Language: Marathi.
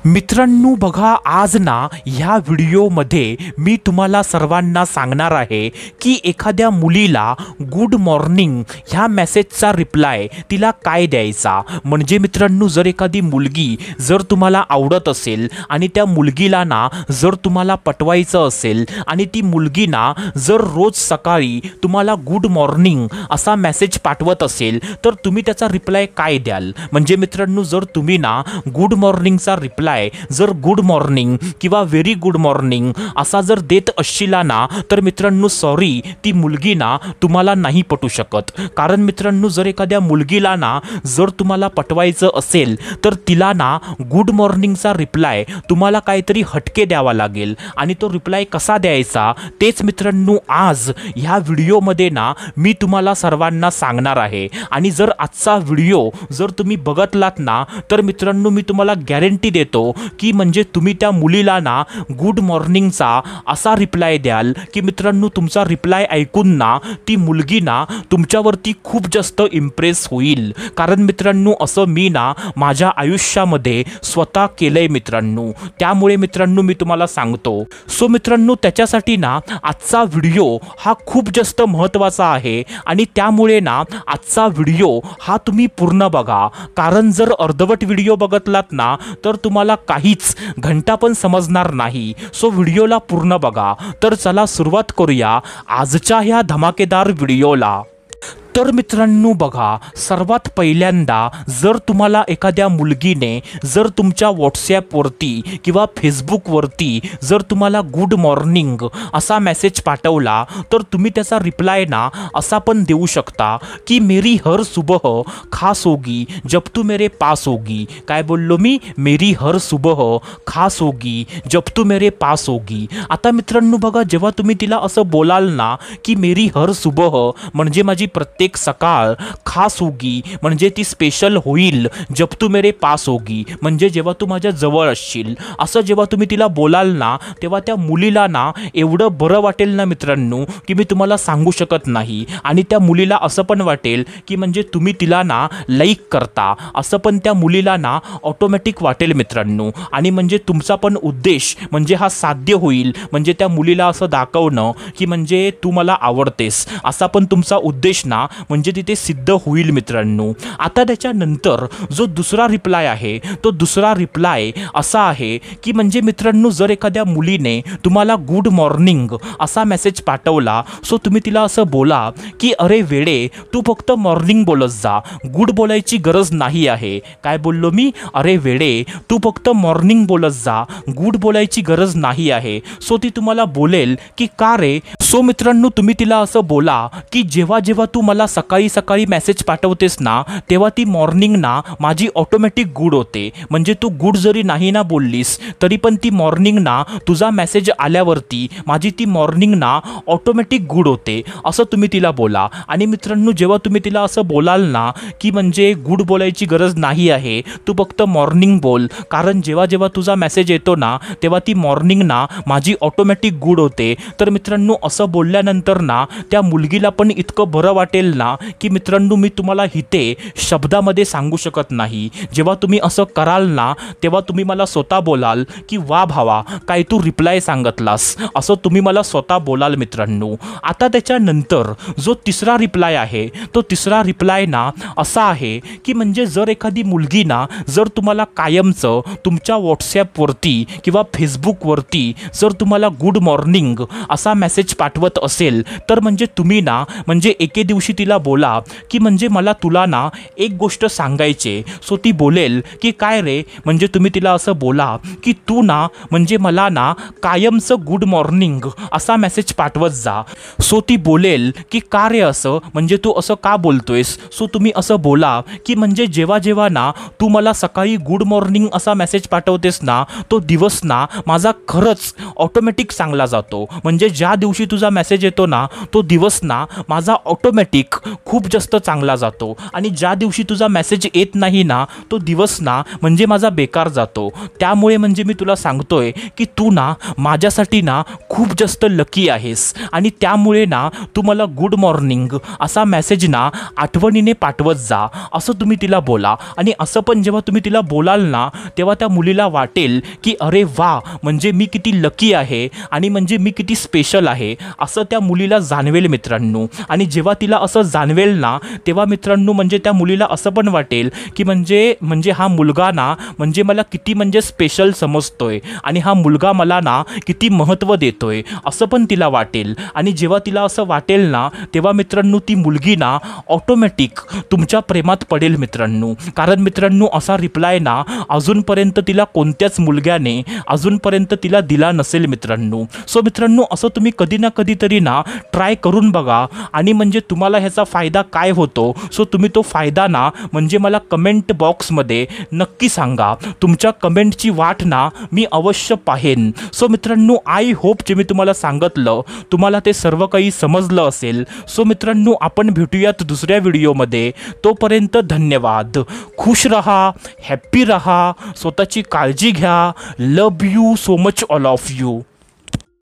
मित्रांनो बघा, आज ना ह्या व्हिडिओमध्ये मी तुम्हाला सर्वांना सांगणार आहे की एखाद्या मुलीला गुड मॉर्निंग ह्या मेसेजचा रिप्लाय तिला काय द्यायचा। म्हणजे मित्रांनो, जर एखादी मुलगी जर तुम्हाला आवडत असेल आणि त्या मुलगीला ना जर तुम्हाला पटवायचं असेल आणि ती मुलगी ना जर रोज सकाळी तुम्हाला गुड मॉर्निंग असा मेसेज पाठवत असेल तर तुम्ही त्याचा रिप्लाय काय द्याल। म्हणजे मित्रांनो, जर तुम्ही ना गुड मॉर्निंगचा रिप्लाय जर गुड मॉर्निंग किंवा व्हेरी गुड मॉर्निंग असा जर देत असशीला ना तर मित्रांनो सॉरी, ती मुलगी ना तुम्हाला नाही पटू शकत। कारण मित्रांनो, जर एखाद्या मुलगीला ना जर तुम्हाला पटवायचं असेल तर तिला ना गुड मॉर्निंगचा रिप्लाय तुम्हाला काहीतरी हटके द्यावा लागेल आणि तो रिप्लाय कसा द्यायचा तेच मित्रांनो आज ह्या व्हिडिओमध्ये ना मी तुम्हाला सर्वांना सांगणार आहे। आणि जर आजचा व्हिडिओ जर तुम्ही बघतलात ना तर मित्रांनो मी तुम्हाला गॅरंटी देतो की म्हणजे तुम्ही त्या मुलीला ना गुड मॉर्निंगचा असा रिप्लाय द्याल की मित्रांनो तुमचा रिप्लाय ऐकून ना ती मुलगी ना तुमच्यावरती खूप जास्त इम्प्रेस होईल। कारण मित्रांनो असं मी ना माझ्या आयुष्यामध्ये स्वतः केलंय मित्रांनो, त्यामुळे मित्रांनो मी तुम्हाला सांगतो। सो मित्रांनो, त्याच्यासाठी ना आजचा व्हिडिओ हा खूप जास्त महत्त्वाचा आहे आणि त्यामुळे ना आजचा व्हिडिओ हा तुम्ही पूर्ण बघा। कारण जर अर्धवट व्हिडिओ बघतलात ना तर तुम्हाला काहीच घंटा पण समजणार नाही। सो व्हिडिओला पूर्ण बघा। तर चला सुरुवात करूया आजच्या ह्या धमाकेदार व्हिडिओला। तर मित्रांनो बघा, सर्वात पहिल्यांदा जर तुम्हाला एखाद्या मुलगीने जर तुमच्या व्हॉट्सॲपवरती किंवा फेसबुकवरती जर तुम्हाला गुड मॉर्निंग असा मेसेज पाठवला तर तुम्ही त्याचा रिप्लाय ना असा पण देऊ शकता की मेरी हर सुबह खास होगी जब तू मेरे पास होगी। काय बोललो मी? मेरी हर सुबह खास होगी जब तू मेरे पास होगी। आता मित्रांनो बघा, जेव्हा तुम्ही तिला असं बोलाल ना की मेरी हर सुबह म्हणजे माझी प्रत्येक सकाळ खास होगी म्हणजे ती स्पेशल होईल जब तू मेरे पास होगी म्हणजे जेव्हा तू माझ्या जवळ असशील, असं जेव्हा तुम्ही तिला बोलाल ना तेव्हा त्या मुलीला ना एवढं बरं वाटेल ना मित्रांनो की मी तुम्हाला सांगू शकत नाही। आणि त्या मुलीला असं पण वाटेल की म्हणजे तुम्ही तिला ना लाईक करता असं पण त्या मुलीला ना ऑटोमॅटिक वाटेल मित्रांनो। आणि म्हणजे तुमचा पण उद्देश म्हणजे हा साध्य होईल, म्हणजे त्या मुलीला असं दाखवणं की म्हणजे तू मला आवडतेस असा पण तुमचा उद्देश ना म्हणजे तिथे सिद्ध होईल मित्रांनो। आता त्याच्यानंतर जो दुसरा रिप्लाय आहे तो दुसरा रिप्लाय असा आहे की म्हणजे मित्रांनो, जर एखाद्या मुलीने तुम्हाला गुड मॉर्निंग असा मेसेज पाठवला सो तुम्ही तिला असं बोला की अरे वेडे, तू फक्त मॉर्निंग बोलत जा, गुड बोलायची गरज नाही आहे। काय बोललो मी? अरे वेडे, तू फक्त मॉर्निंग बोलत जा, गुड बोलायची गरज नाही आहे। सो ती तुम्हाला बोलेल की का रे? सो मित्रांनो तुम्ही तिला असं बोला की जेव्हा जेव्हा तू मला सकाळी सकाळी मेसेज पाठवतेस ना तेव्हा ती मॉर्निंग ना माझी ऑटोमॅटिक गुड होते। म्हणजे तू गुड जरी नाही ना बोललीस तरी पण ती मॉर्निंग ना तुझा मेसेज आल्यावरती माझी ती मॉर्निंग ना ऑटोमॅटिक गुड होते असं तुम्ही तिला बोला। आणि मित्रांनो जेव्हा तुम्ही तिला असं बोलाल ना की म्हणजे गुड बोलायची गरज नाही आहे, तू फक्त मॉर्निंग बोल, कारण जेव्हा जेव्हा तुझा मेसेज येतो ना तेव्हा ती मॉर्निंग ना माझी ऑटोमॅटिक गुड होते, तर मित्रांनो असं बोलल्यानंतर ना त्या मुलगीला पण इतकं बरं वाटेल ना की मित्रांनो मी तुम्हाला इथे शब्दामध्ये सांगू शकत नाही। जेव्हा तुम्ही असं कराल ना तेव्हा तुम्ही मला स्वतः बोलाल की वा भावा, काय तू रिप्लाय सांगितलास, असं तुम्ही मला स्वतः बोलाल मित्रांनो। आता त्याच्यानंतर जो तिसरा रिप्लाय आहे तो तिसरा रिप्लाय ना असा आहे की म्हणजे जर एखादी मुलगी ना जर तुम्हाला कायमचं तुमच्या व्हॉट्सॲपवरती किंवा फेसबुकवरती जर तुम्हाला गुड मॉर्निंग असा मेसेज पाठवत असेल तर म्हणजे तुम्ही ना म्हणजे एके दिवशी तिला बोला की म्हणजे मला तुला ना एक गोष्ट सांगायची। सो ती बोलेल की काय रे? म्हणजे तुम्ही तिला असं बोला की तू ना म्हणजे मला ना कायमचं गुड मॉर्निंग असा मेसेज पाठवत जा। सो ती बोलेल की का रे असं, म्हणजे तू असं का बोलतोयस? सो तुम्ही असं बोला की म्हणजे जेव्हा जेव्हा ना तू मला सकाळी गुड मॉर्निंग असा मेसेज पाठवतेस ना तो दिवस ना माझा खरंच ऑटोमॅटिक चांगला जातो। म्हणजे ज्या दिवशी तुझा मेसेज येतो ना तो दिवस ना माझा ऑटोमॅटिक वीक खूप जास्त चांगला जातो आणि ज्या दिवशी तुझा मेसेज येत नाही ना तो दिवस ना म्हणजे माझा बेकार जातो. त्यामुळे म्हणजे मी तुला सांगतोय की तू ना माझ्यासाठी ना खूप जास्त लकी आहेस आणि त्यामुळे ना तू मला गुड मॉर्निंग असा मेसेज ना आठवणीने पाठवत जा असं तुम्ही तिला बोला. आणि असं पण जेव्हा तुम्ही तिला बोलाल ना तेव्हा त्या मुलीला वाटेल की अरे वा म्हणजे मी किती लकी आहे आणि म्हणजे मी किती स्पेशल आहे असं त्या मुलीला जाणवेल मित्रांनो. आणि जेव्हा तिला असं जाणवेल ना तेव्हा मित्रांनो म्हणजे त्या मुलीला असं पण वाटेल की म्हणजे हा मुलगा ना म्हणजे मला किती म्हणजे स्पेशल समजतोय आणि हा मुलगा मला ना किती महत्त्व देतोय असं पण तिला वाटेल. आणि जेव्हा तिला असं वाटेल ना तेव्हा मित्रांनो ती मुलगी ना ऑटोमॅटिक तुमच्या प्रेमात पडेल मित्रांनो. कारण मित्रांनो असा रिप्लाय ना अजूनपर्यंत तिला कोणत्याच मुलग्याने अजूनपर्यंत तिला दिला नसेल मित्रांनो. सो मित्रांनो असं तुम्ही कधी ना कधीतरी ना ट्राय करून बघा आणि म्हणजे तुम्हाला ह्याचा फायदा काय होतो सो तुम्ही तो फायदा ना म्हणजे मला कमेंट बॉक्समध्ये नक्की सांगा. तुमच्या कमेंटची वाट ना मी अवश्य पाहेन. सो मित्रांनो आय होप जे मी तुम्हाला सांगितलं तुम्हाला ते सर्व काही समजलं असेल. सो मित्रांनो आपण भेटूयात दुसऱ्या व्हिडिओमध्ये. तोपर्यंत धन्यवाद. खुश रहा, हॅप्पी रहा, स्वतःची काळजी घ्या. Love you so much all of you.